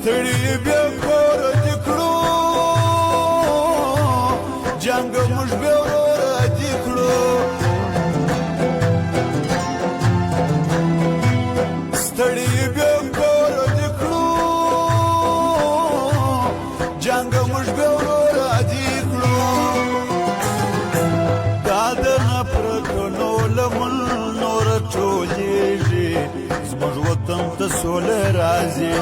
ستړي بیا کور دې کړو جنګ موږ بیا ورور دې کړو ستړي بیا کور دې کړو جنګ موږ بیا ورور دې کړو دا د نفرتونو لمن نور ټولېږي زموږ وطن ته سوله راځي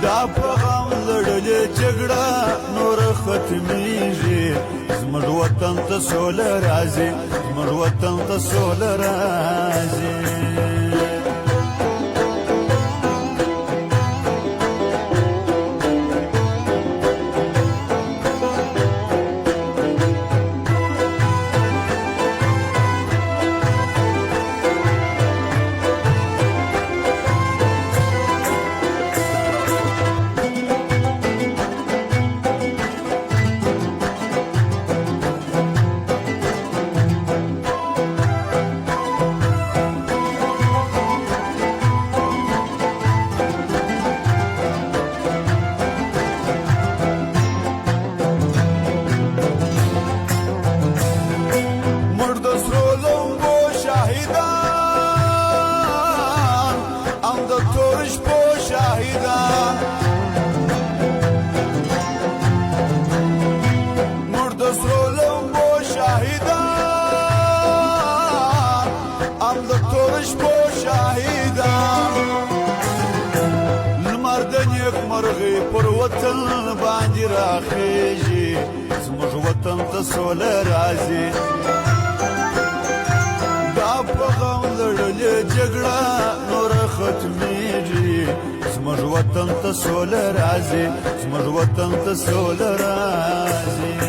دا په غم لړلې جګړه نور ختمېږي زموږ وطن ته سوله راځي زموږ وطن ته سوله راځي مرغی پر وطن باندې راخیږي زموږ وطن ته سوله راځي دا په غم لړلې جګړه نور ختمېږي زموږ وطن ته سوله راځي زموږ وطن ته سوله راځي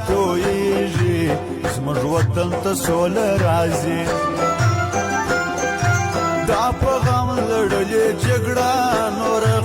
تویږي زموږ وطن ته سوله راځي دا په غم لړلې جګړه نور